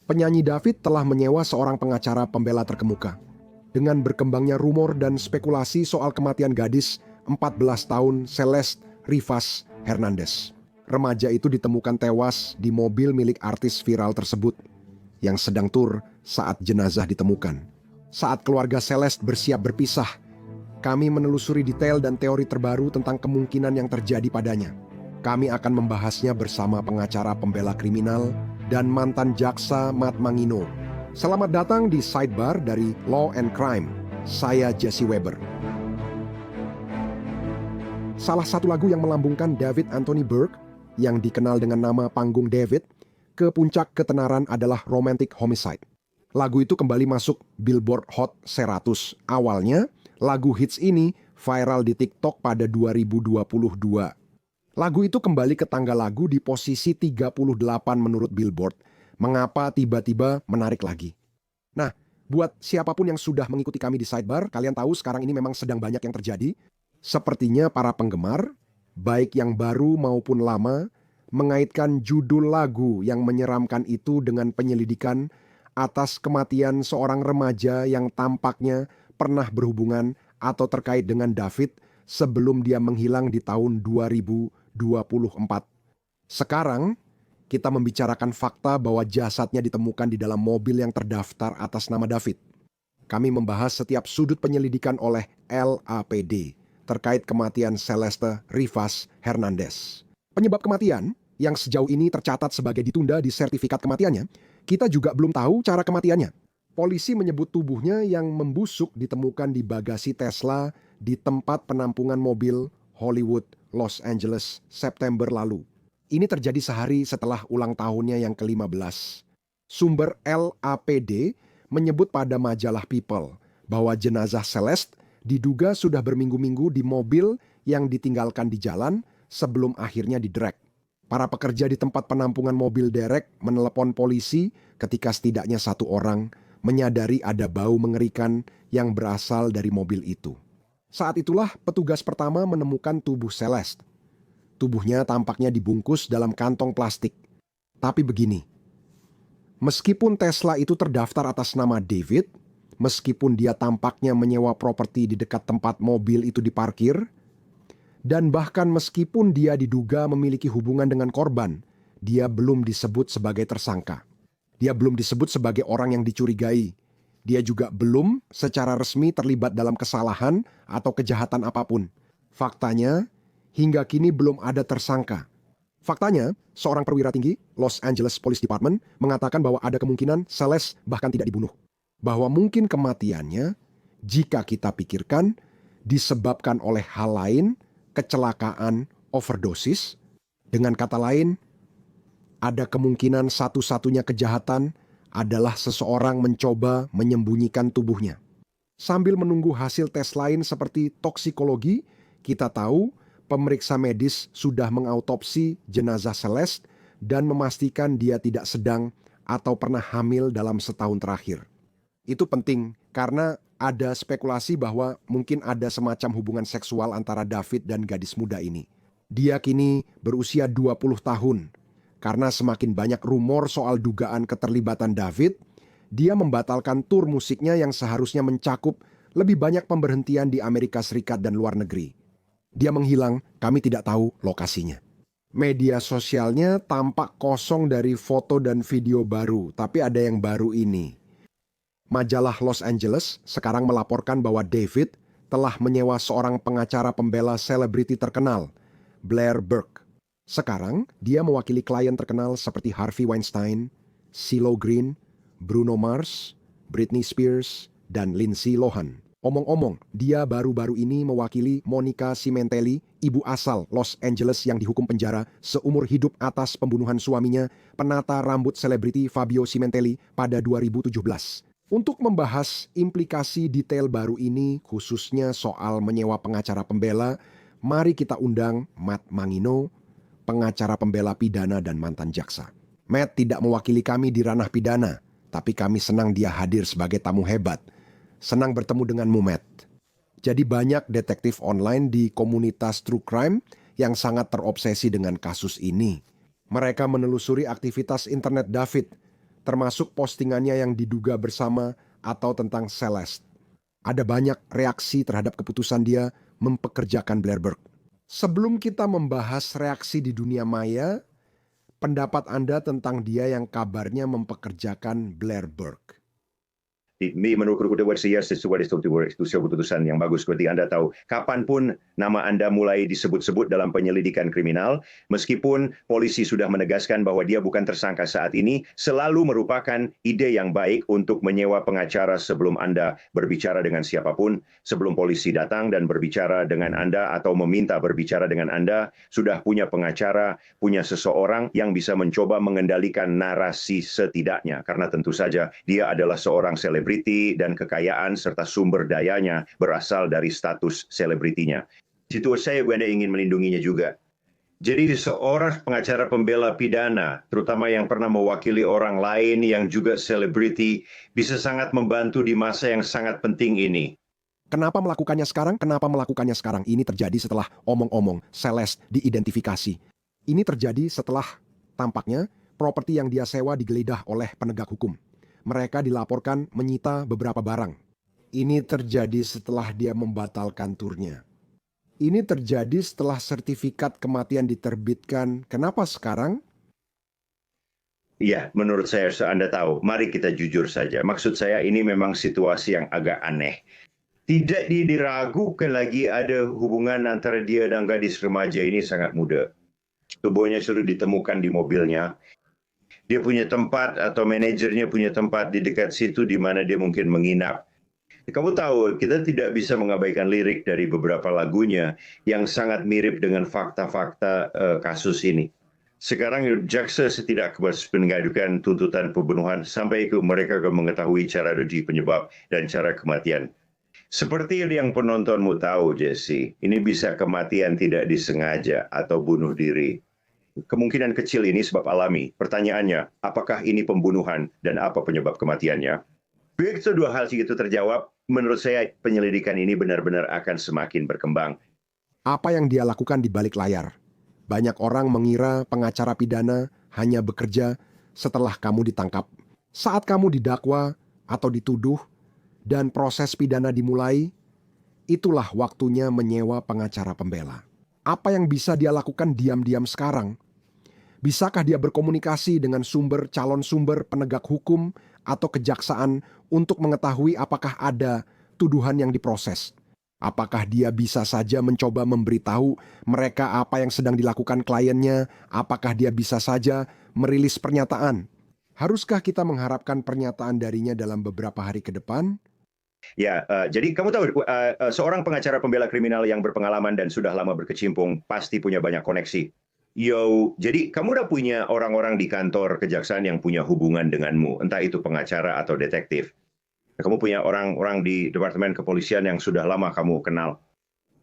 Penyanyi David telah menyewa seorang pengacara pembela terkemuka. Dengan berkembangnya rumor dan spekulasi soal kematian gadis 14 tahun Celeste Rivas Hernandez. Remaja itu ditemukan tewas di mobil milik artis viral tersebut yang sedang tur saat jenazah ditemukan. Saat keluarga Celeste bersiap berpisah, kami menelusuri detail dan teori terbaru tentang kemungkinan yang terjadi padanya. Kami akan membahasnya bersama pengacara pembela kriminal dan mantan jaksa Matt Mangino. Selamat datang di Sidebar dari Law and Crime. Saya Jesse Weber. Salah satu lagu yang melambungkan David Anthony Burke, yang dikenal dengan nama panggung David, ke puncak ketenaran adalah Romantic Homicide. Lagu itu kembali masuk Billboard Hot 100. Awalnya, lagu hits ini viral di TikTok pada 2022. Lagu itu kembali ke tangga lagu di posisi 38 menurut Billboard. Mengapa tiba-tiba menarik lagi? Nah, buat siapapun yang sudah mengikuti kami di Sidebar, kalian tahu sekarang ini memang sedang banyak yang terjadi. Sepertinya para penggemar, baik yang baru maupun lama, mengaitkan judul lagu yang menyeramkan itu dengan penyelidikan atas kematian seorang remaja yang tampaknya pernah berhubungan atau terkait dengan David sebelum dia menghilang di tahun 2024. Sekarang, kita membicarakan fakta bahwa jasadnya ditemukan di dalam mobil yang terdaftar atas nama David. Kami membahas setiap sudut penyelidikan oleh LAPD terkait kematian Celeste Rivas Hernandez. Penyebab kematian yang sejauh ini tercatat sebagai ditunda di sertifikat kematiannya, kita juga belum tahu cara kematiannya. Polisi menyebut tubuhnya yang membusuk ditemukan di bagasi Tesla di tempat penampungan mobil Hollywood, Los Angeles, September lalu. Ini terjadi sehari setelah ulang tahunnya yang ke-15. Sumber LAPD menyebut pada majalah People bahwa jenazah Celeste diduga sudah berminggu-minggu di mobil yang ditinggalkan di jalan sebelum akhirnya diderek. Para pekerja di tempat penampungan mobil derek menelepon polisi ketika setidaknya satu orang menyadari ada bau mengerikan yang berasal dari mobil itu. Saat itulah petugas pertama menemukan tubuh Celeste. Tubuhnya tampaknya dibungkus dalam kantong plastik. Tapi begini, meskipun Tesla itu terdaftar atas nama David, meskipun dia tampaknya menyewa properti di dekat tempat mobil itu diparkir, dan bahkan meskipun dia diduga memiliki hubungan dengan korban, dia belum disebut sebagai tersangka. Dia belum disebut sebagai orang yang dicurigai. Dia juga belum secara resmi terlibat dalam kesalahan atau kejahatan apapun. Faktanya, hingga kini belum ada tersangka. Faktanya, seorang perwira tinggi Los Angeles Police Department mengatakan bahwa ada kemungkinan Celeste bahkan tidak dibunuh. Bahwa mungkin kematiannya, jika kita pikirkan, disebabkan oleh hal lain, kecelakaan, overdosis. Dengan kata lain, ada kemungkinan satu-satunya kejahatan adalah seseorang mencoba menyembunyikan tubuhnya. Sambil menunggu hasil tes lain seperti toksikologi, kita tahu pemeriksa medis sudah mengautopsi jenazah Celeste dan memastikan dia tidak sedang atau pernah hamil dalam setahun terakhir. Itu penting karena ada spekulasi bahwa mungkin ada semacam hubungan seksual antara David dan gadis muda ini. Dia kini berusia 20 tahun. Karena semakin banyak rumor soal dugaan keterlibatan David, dia membatalkan tur musiknya yang seharusnya mencakup lebih banyak pemberhentian di Amerika Serikat dan luar negeri. Dia menghilang, kami tidak tahu lokasinya. Media sosialnya tampak kosong dari foto dan video baru, tapi ada yang baru ini. Majalah Los Angeles sekarang melaporkan bahwa David telah menyewa seorang pengacara pembela selebriti terkenal, Blair Burke. Sekarang, dia mewakili klien terkenal seperti Harvey Weinstein, CeeLo Green, Bruno Mars, Britney Spears, dan Lindsay Lohan. Omong-omong, dia baru-baru ini mewakili Monica Cimentelli, ibu asal Los Angeles yang dihukum penjara seumur hidup atas pembunuhan suaminya, penata rambut selebriti Fabio Cimentelli pada 2017. Untuk membahas implikasi detail baru ini, khususnya soal menyewa pengacara pembela, mari kita undang Matt Mangino, pengacara pembela pidana dan mantan jaksa. Matt tidak mewakili kami di ranah pidana, tapi kami senang dia hadir sebagai tamu hebat. Senang bertemu denganmu, Matt. Jadi banyak detektif online di komunitas True Crime yang sangat terobsesi dengan kasus ini. Mereka menelusuri aktivitas internet David, termasuk postingannya yang diduga bersama atau tentang Celeste. Ada banyak reaksi terhadap keputusan dia mempekerjakan Blair Burke. Sebelum kita membahas reaksi di dunia maya, pendapat Anda tentang dia yang kabarnya mempekerjakan Blair Burke? Menurut saya sesuatu keputusan yang bagus. Seperti Anda tahu, kapanpun nama Anda mulai disebut-sebut dalam penyelidikan kriminal, meskipun polisi sudah menegaskan bahwa dia bukan tersangka saat ini, selalu merupakan ide yang baik untuk menyewa pengacara sebelum Anda berbicara dengan siapapun, sebelum polisi datang dan berbicara dengan Anda atau meminta berbicara dengan Anda, sudah punya pengacara, punya seseorang yang bisa mencoba mengendalikan narasi setidaknya. Karena tentu saja dia adalah seorang selebriti dan kekayaan serta sumber dayanya berasal dari status selebritinya. Situ saya ingin melindunginya juga. Jadi seorang pengacara pembela pidana, terutama yang pernah mewakili orang lain yang juga selebriti, bisa sangat membantu di masa yang sangat penting ini. Kenapa melakukannya sekarang? Kenapa melakukannya sekarang? Ini terjadi setelah omong-omong Celeste diidentifikasi. Ini terjadi setelah tampaknya properti yang dia sewa digeledah oleh penegak hukum. Mereka dilaporkan menyita beberapa barang. Ini terjadi setelah dia membatalkan turnya. Ini terjadi setelah sertifikat kematian diterbitkan. Kenapa sekarang? Iya, menurut saya, Anda tahu, mari kita jujur saja. Maksud saya ini memang situasi yang agak aneh. Tidak diragukan lagi ada hubungan antara dia dan gadis remaja ini sangat muda. Tubuhnya sudah ditemukan di mobilnya. Dia punya tempat atau manajernya punya tempat di dekat situ di mana dia mungkin menginap. Kamu tahu, kita tidak bisa mengabaikan lirik dari beberapa lagunya yang sangat mirip dengan fakta-fakta kasus ini. Sekarang jaksa tidak mengajukan tuntutan pembunuhan sampai mereka mengetahui cara penyebab dan cara kematian. Seperti yang penontonmu tahu, Jesse, ini bisa kematian tidak disengaja atau bunuh diri. Kemungkinan kecil ini sebab alami. Pertanyaannya, apakah ini pembunuhan dan apa penyebab kematiannya? Begitu dua hal itu terjawab, menurut saya penyelidikan ini benar-benar akan semakin berkembang. Apa yang dia lakukan di balik layar? Banyak orang mengira pengacara pidana hanya bekerja setelah kamu ditangkap. Saat kamu didakwa atau dituduh dan proses pidana dimulai, itulah waktunya menyewa pengacara pembela. Apa yang bisa dia lakukan diam-diam sekarang? Bisakah dia berkomunikasi dengan calon sumber penegak hukum atau kejaksaan untuk mengetahui apakah ada tuduhan yang diproses? Apakah dia bisa saja mencoba memberitahu mereka apa yang sedang dilakukan kliennya? Apakah dia bisa saja merilis pernyataan? Haruskah kita mengharapkan pernyataan darinya dalam beberapa hari ke depan? Ya, jadi kamu tahu seorang pengacara pembela kriminal yang berpengalaman dan sudah lama berkecimpung pasti punya banyak koneksi. Jadi kamu udah punya orang-orang di kantor kejaksaan yang punya hubungan denganmu, entah itu pengacara atau detektif. Kamu punya orang-orang di departemen kepolisian yang sudah lama kamu kenal.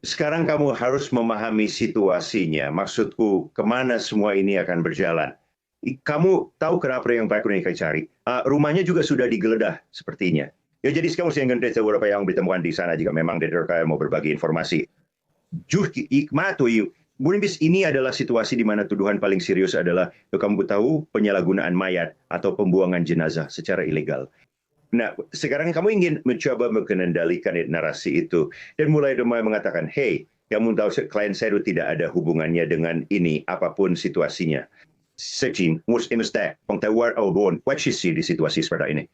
Sekarang kamu harus memahami situasinya. Maksudku, kemana semua ini akan berjalan. Kamu tahu kenapa yang Pak Kurnia cari. Rumahnya juga sudah digeledah sepertinya. Ya, jadi sekarang saya ingin beberapa yang ditemukan di sana jika memang DRK mau berbagi informasi. Ini adalah situasi di mana tuduhan paling serius adalah, kamu tahu, penyalahgunaan mayat atau pembuangan jenazah secara ilegal. Nah, sekarang kamu ingin mencoba mengendalikan narasi itu dan mulai mengatakan, hey, kamu tahu klien saya itu tidak ada hubungannya dengan ini, apapun situasinya. Di situasi seperti ini.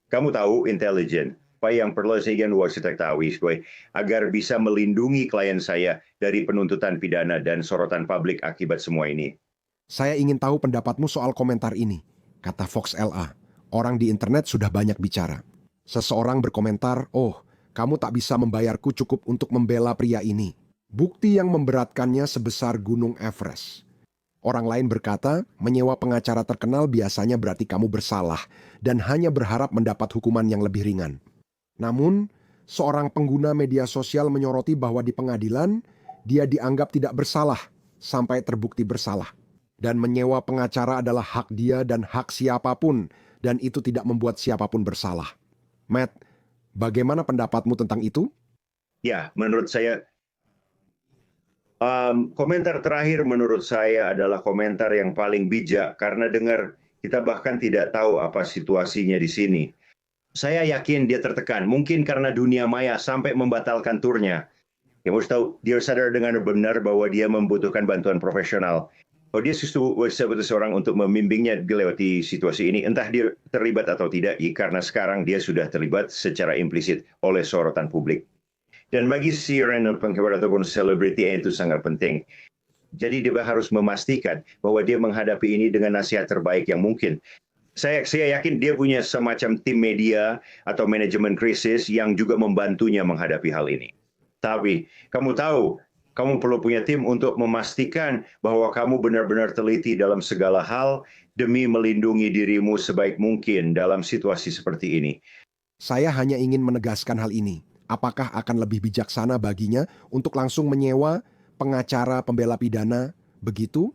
Kamu tahu intelijen, apa yang perlu saya ketahui agar bisa melindungi klien saya dari penuntutan pidana dan sorotan publik akibat semua ini. Saya ingin tahu pendapatmu soal komentar ini, kata Fox LA. Orang di internet sudah banyak bicara. Seseorang berkomentar, oh, kamu tak bisa membayarku cukup untuk membela pria ini. Bukti yang memberatkannya sebesar Gunung Everest. Orang lain berkata, menyewa pengacara terkenal biasanya berarti kamu bersalah dan hanya berharap mendapat hukuman yang lebih ringan. Namun, seorang pengguna media sosial menyoroti bahwa di pengadilan, dia dianggap tidak bersalah sampai terbukti bersalah. Dan menyewa pengacara adalah hak dia dan hak siapapun, dan itu tidak membuat siapapun bersalah. Matt, bagaimana pendapatmu tentang itu? Ya, menurut saya, komentar terakhir menurut saya adalah komentar yang paling bijak, karena Kita bahkan tidak tahu apa situasinya di sini. Saya yakin dia tertekan, mungkin karena dunia maya sampai membatalkan turnya. Yang harus tahu, dia sadar dengan benar bahwa dia membutuhkan bantuan profesional. Oh, dia sebagai seorang untuk membimbingnya melewati situasi ini, entah dia terlibat atau tidak, karena sekarang dia sudah terlibat secara implisit oleh sorotan publik. Dan bagi siaran dan pengkabar ataupun selebriti itu sangat penting. Jadi dia harus memastikan bahwa dia menghadapi ini dengan nasihat terbaik yang mungkin. Saya yakin dia punya semacam tim media atau manajemen krisis yang juga membantunya menghadapi hal ini. Tapi kamu tahu, kamu perlu punya tim untuk memastikan bahwa kamu benar-benar teliti dalam segala hal demi melindungi dirimu sebaik mungkin dalam situasi seperti ini. Saya hanya ingin menegaskan hal ini. Apakah akan lebih bijaksana baginya untuk langsung menyewa pengacara pembela pidana begitu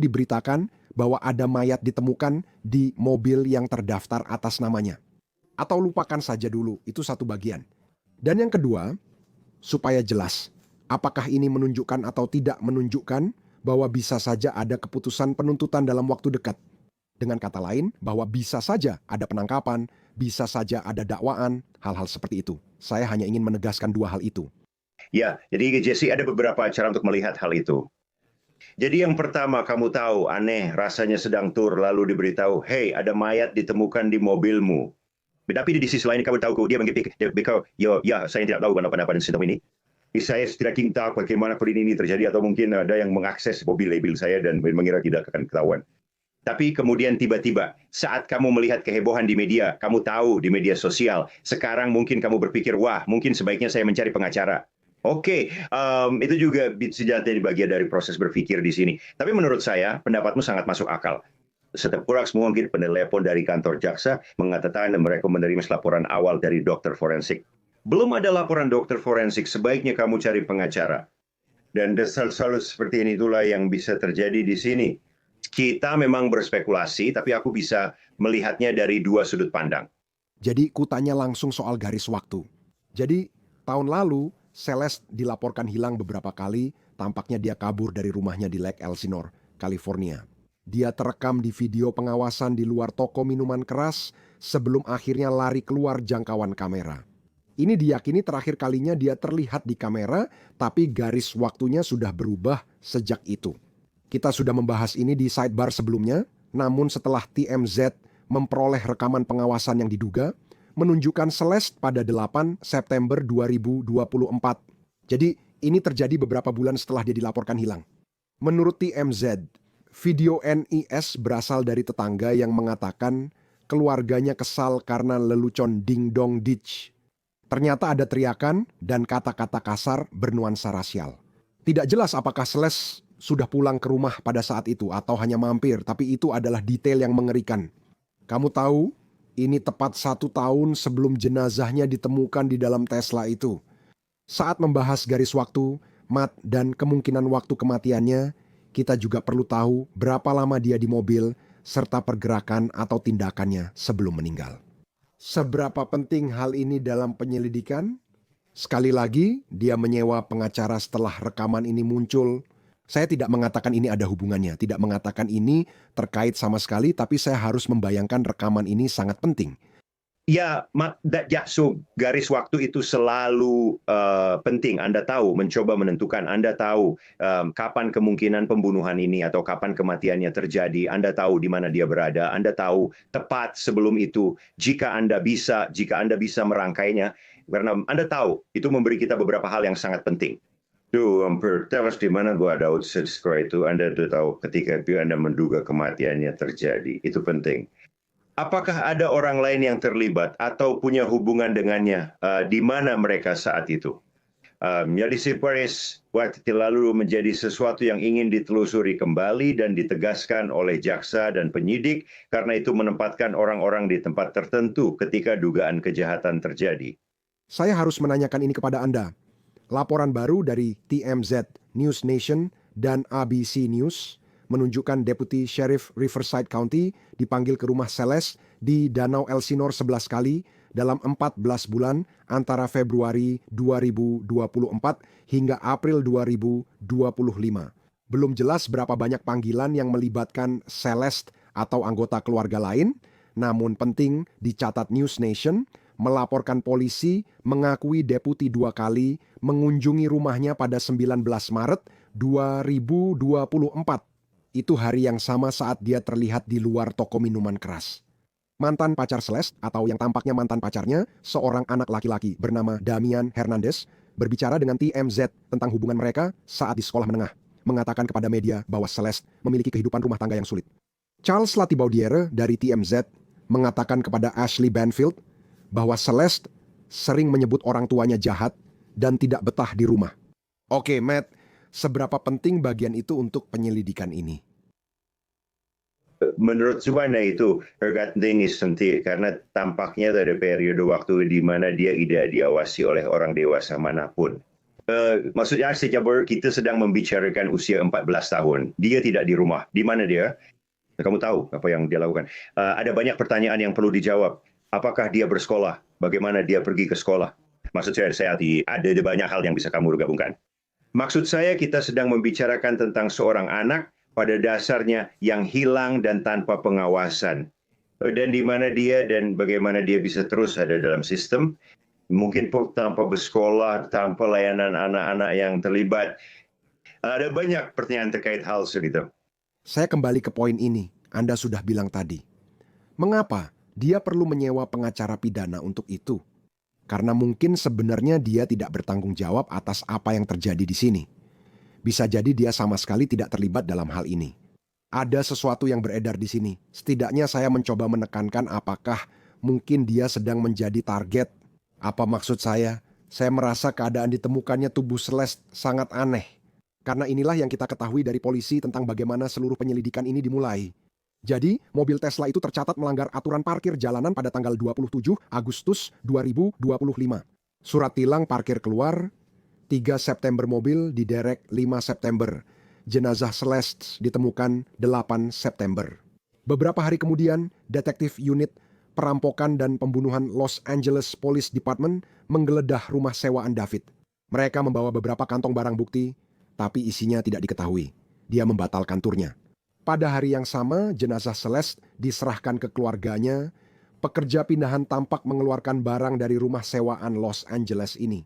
diberitakan bahwa ada mayat ditemukan di mobil yang terdaftar atas namanya? Atau lupakan saja dulu, itu satu bagian. Dan yang kedua, supaya jelas, apakah ini menunjukkan atau tidak menunjukkan bahwa bisa saja ada keputusan penuntutan dalam waktu dekat. Dengan kata lain, bahwa bisa saja ada penangkapan, bisa saja ada dakwaan, hal-hal seperti itu. Saya hanya ingin menegaskan dua hal itu. Ya, jadi Jesse ada beberapa cara untuk melihat hal itu. Jadi yang pertama, kamu tahu aneh, rasanya sedang tur, lalu diberitahu, hey, ada mayat ditemukan di mobilmu. Tapi di sisi lain kamu tahu dia mengkritik, ya saya tidak tahu kenapa sedang ini. Saya tidak tahu bagaimana ini terjadi atau mungkin ada yang mengakses mobil saya dan mengira tidak akan ketahuan. Tapi kemudian tiba-tiba saat kamu melihat kehebohan di media, kamu tahu di media sosial, sekarang mungkin kamu berpikir, wah mungkin sebaiknya saya mencari pengacara. Oke, itu juga bisa jadi bagian dari proses berpikir di sini. Tapi menurut saya, pendapatmu sangat masuk akal. Setiap kurang mungkin penelepon dari kantor jaksa mengatakan mereka menerima laporan awal dari dokter forensik. Belum ada laporan dokter forensik, sebaiknya kamu cari pengacara. Dan selalu seperti ini itulah yang bisa terjadi di sini. Kita memang berspekulasi, tapi aku bisa melihatnya dari dua sudut pandang. Jadi kutanya langsung soal garis waktu. Jadi tahun lalu Celeste dilaporkan hilang beberapa kali, tampaknya dia kabur dari rumahnya di Lake Elsinore, California. Dia terekam di video pengawasan di luar toko minuman keras sebelum akhirnya lari keluar jangkauan kamera. Ini diyakini terakhir kalinya dia terlihat di kamera, tapi garis waktunya sudah berubah sejak itu. Kita sudah membahas ini di sidebar sebelumnya, namun setelah TMZ memperoleh rekaman pengawasan yang diduga, menunjukkan Celeste pada 8 September 2024. Jadi ini terjadi beberapa bulan setelah dia dilaporkan hilang. Menurut TMZ, video NIS berasal dari tetangga yang mengatakan keluarganya kesal karena lelucon Ding Dong Ditch. Ternyata ada teriakan dan kata-kata kasar bernuansa rasial. Tidak jelas apakah Celeste sudah pulang ke rumah pada saat itu atau hanya mampir, tapi itu adalah detail yang mengerikan. Kamu tahu, ini tepat 1 tahun sebelum jenazahnya ditemukan di dalam Tesla itu. Saat membahas garis waktu, Matt, dan kemungkinan waktu kematiannya, kita juga perlu tahu berapa lama dia di mobil, serta pergerakan atau tindakannya sebelum meninggal. Seberapa penting hal ini dalam penyelidikan? Sekali lagi, dia menyewa pengacara setelah rekaman ini muncul. Saya tidak mengatakan ini ada hubungannya, tidak mengatakan ini terkait sama sekali, tapi saya harus membayangkan rekaman ini sangat penting. Ya, so garis waktu itu selalu penting. Anda tahu, mencoba menentukan. Anda tahu kapan kemungkinan pembunuhan ini atau kapan kematiannya terjadi. Anda tahu di mana dia berada. Anda tahu tepat sebelum itu. Jika Anda bisa merangkainya, karena Anda tahu itu memberi kita beberapa hal yang sangat penting. Tewas di mana gua ada setelah itu Anda tahu ketika Anda menduga kematiannya terjadi. Itu penting. Apakah ada orang lain yang terlibat atau punya hubungan dengannya? Di mana mereka saat itu? Jadi Paris waktu lalu menjadi sesuatu yang ingin ditelusuri kembali dan ditegaskan oleh jaksa dan penyidik karena itu menempatkan orang-orang di tempat tertentu ketika dugaan kejahatan terjadi. Saya harus menanyakan ini kepada Anda. Laporan baru dari TMZ News Nation dan ABC News menunjukkan Deputy Sheriff Riverside County dipanggil ke rumah Celeste di Danau Elsinore 11 kali dalam 14 bulan antara Februari 2024 hingga April 2025. Belum jelas berapa banyak panggilan yang melibatkan Celeste atau anggota keluarga lain, namun penting dicatat News Nation, melaporkan polisi mengakui deputi 2 kali mengunjungi rumahnya pada 19 Maret 2024. Itu hari yang sama saat dia terlihat di luar toko minuman keras. Mantan pacar Celeste, atau yang tampaknya mantan pacarnya, seorang anak laki-laki bernama Damian Hernandez, berbicara dengan TMZ tentang hubungan mereka saat di sekolah menengah, mengatakan kepada media bahwa Celeste memiliki kehidupan rumah tangga yang sulit. Charles Latibaudiere dari TMZ mengatakan kepada Ashley Banfield bahwa Celeste sering menyebut orang tuanya jahat dan tidak betah di rumah. Oke, Matt, seberapa penting bagian itu untuk penyelidikan ini? Menurut Subana itu penting karena tampaknya ada periode waktu di mana dia tidak diawasi oleh orang dewasa manapun. Maksudnya sejak kita sedang membicarakan usia 14 tahun, dia tidak di rumah. Di mana dia? Kamu tahu apa yang dia lakukan. Ada banyak pertanyaan yang perlu dijawab. Apakah dia bersekolah? Bagaimana dia pergi ke sekolah? Maksud saya ada banyak hal yang bisa kamu gabungkan. Maksud saya kita sedang membicarakan tentang seorang anak pada dasarnya yang hilang dan tanpa pengawasan. Dan di mana dia dan bagaimana dia bisa terus ada dalam sistem. Mungkin tanpa bersekolah, tanpa layanan anak-anak yang terlibat. Ada banyak pertanyaan terkait hal segitu. Saya kembali ke poin ini, Anda sudah bilang tadi. Mengapa dia perlu menyewa pengacara pidana untuk itu? Karena mungkin sebenarnya dia tidak bertanggung jawab atas apa yang terjadi di sini. Bisa jadi dia sama sekali tidak terlibat dalam hal ini. Ada sesuatu yang beredar di sini. Setidaknya saya mencoba menekankan apakah mungkin dia sedang menjadi target. Apa maksud saya? Saya merasa keadaan ditemukannya tubuh Celeste sangat aneh. Karena inilah yang kita ketahui dari polisi tentang bagaimana seluruh penyelidikan ini dimulai. Jadi, mobil Tesla itu tercatat melanggar aturan parkir jalanan pada tanggal 27 Agustus 2025. Surat tilang parkir keluar, 3 September mobil diderek 5 September. Jenazah Celeste ditemukan 8 September. Beberapa hari kemudian, detektif unit perampokan dan pembunuhan Los Angeles Police Department menggeledah rumah sewaan David. Mereka membawa beberapa kantong barang bukti, tapi isinya tidak diketahui. Dia membatalkan turnya. Pada hari yang sama, jenazah Celeste diserahkan ke keluarganya. Pekerja pindahan tampak mengeluarkan barang dari rumah sewaan Los Angeles ini.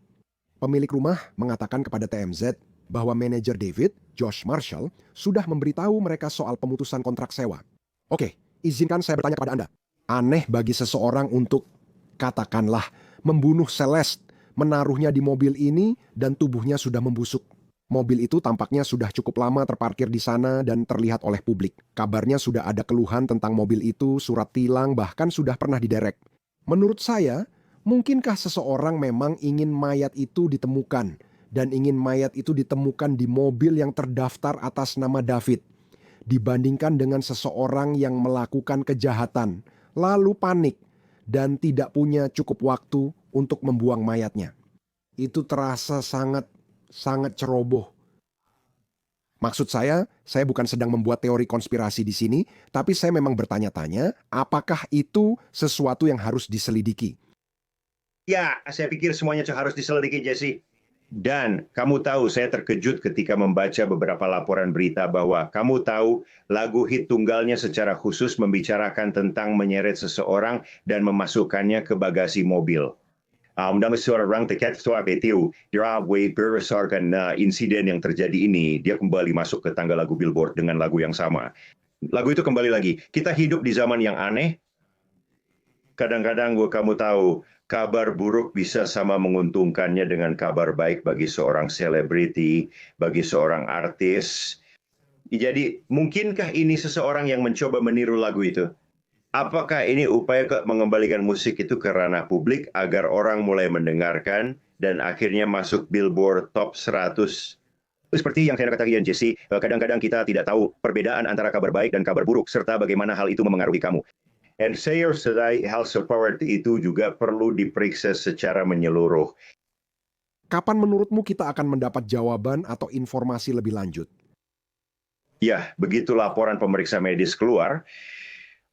Pemilik rumah mengatakan kepada TMZ bahwa manajer David, Josh Marshall, sudah memberitahu mereka soal pemutusan kontrak sewa. Oke, izinkan saya bertanya kepada Anda. Aneh bagi seseorang untuk, katakanlah, membunuh Celeste, menaruhnya di mobil ini dan tubuhnya sudah membusuk. Mobil itu tampaknya sudah cukup lama terparkir di sana dan terlihat oleh publik. Kabarnya sudah ada keluhan tentang mobil itu, surat tilang, bahkan sudah pernah diderek. Menurut saya, mungkinkah seseorang memang ingin mayat itu ditemukan dan ingin mayat itu ditemukan di mobil yang terdaftar atas nama David, dibandingkan dengan seseorang yang melakukan kejahatan, lalu panik dan tidak punya cukup waktu untuk membuang mayatnya. Itu terasa sangat ceroboh. Maksud saya bukan sedang membuat teori konspirasi di sini, tapi saya memang bertanya-tanya, apakah itu sesuatu yang harus diselidiki? Ya, saya pikir semuanya harus diselidiki, Jesse. Dan kamu tahu, saya terkejut ketika membaca beberapa laporan berita bahwa kamu tahu lagu hit tunggalnya secara khusus membicarakan tentang menyeret seseorang dan memasukkannya ke bagasi mobil. Dalam seorang tiket itu, berdasarkan insiden yang terjadi ini, dia kembali masuk ke tangga lagu Billboard dengan lagu yang sama. Lagu itu kembali lagi. Kita hidup di zaman yang aneh. Kadang-kadang kamu tahu, kabar buruk bisa sama menguntungkannya dengan kabar baik bagi seorang selebriti, bagi seorang artis. Jadi, mungkinkah ini seseorang yang mencoba meniru lagu itu? Apakah ini upaya mengembalikan musik itu ke ranah publik agar orang mulai mendengarkan dan akhirnya masuk Billboard Top 100? Seperti yang saya katakan, Jesse, kadang-kadang kita tidak tahu perbedaan antara kabar baik dan kabar buruk, serta bagaimana hal itu memengaruhi kamu. Dan saya rasa hal seperti itu juga perlu diperiksa secara menyeluruh. Kapan menurutmu kita akan mendapat jawaban atau informasi lebih lanjut? Ya, begitu laporan pemeriksa medis keluar,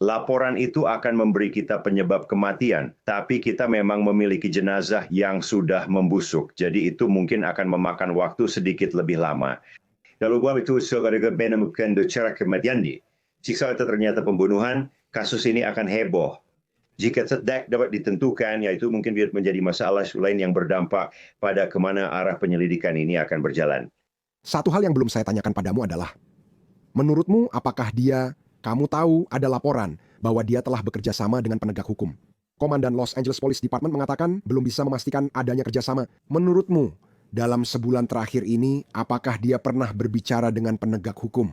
laporan itu akan memberi kita penyebab kematian, tapi kita memang memiliki jenazah yang sudah membusuk. Jadi itu mungkin akan memakan waktu sedikit lebih lama. Lalu itu menemukan cara kematian. Jika itu ternyata pembunuhan, kasus ini akan heboh. Jika tidak dapat ditentukan, yaitu mungkin menjadi masalah lain yang berdampak pada kemana arah penyelidikan ini akan berjalan. Satu hal yang belum saya tanyakan padamu adalah, menurutmu apakah kamu tahu ada laporan bahwa dia telah bekerja sama dengan penegak hukum? Komandan Los Angeles Police Department mengatakan belum bisa memastikan adanya kerjasama. Menurutmu, dalam sebulan terakhir ini, apakah dia pernah berbicara dengan penegak hukum?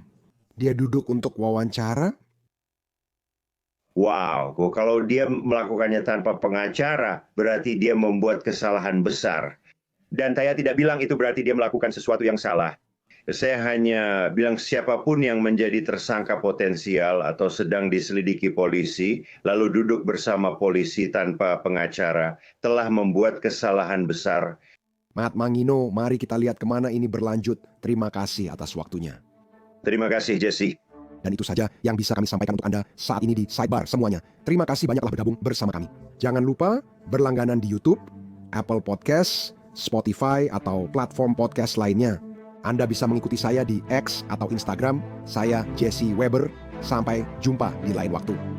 Dia duduk untuk wawancara? Wow, kalau dia melakukannya tanpa pengacara, berarti dia membuat kesalahan besar. Dan saya tidak bilang itu berarti dia melakukan sesuatu yang salah. Saya hanya bilang siapapun yang menjadi tersangka potensial atau sedang diselidiki polisi, lalu duduk bersama polisi tanpa pengacara, telah membuat kesalahan besar. Mahat Mangino, mari kita lihat kemana ini berlanjut. Terima kasih atas waktunya. Terima kasih, Jesse. Dan itu saja yang bisa kami sampaikan untuk Anda saat ini di Sidebar semuanya. Terima kasih banyak telah bergabung bersama kami. Jangan lupa berlangganan di YouTube, Apple Podcast, Spotify, atau platform podcast lainnya. Anda bisa mengikuti saya di X atau Instagram. Saya Jesse Weber. Sampai jumpa di lain waktu.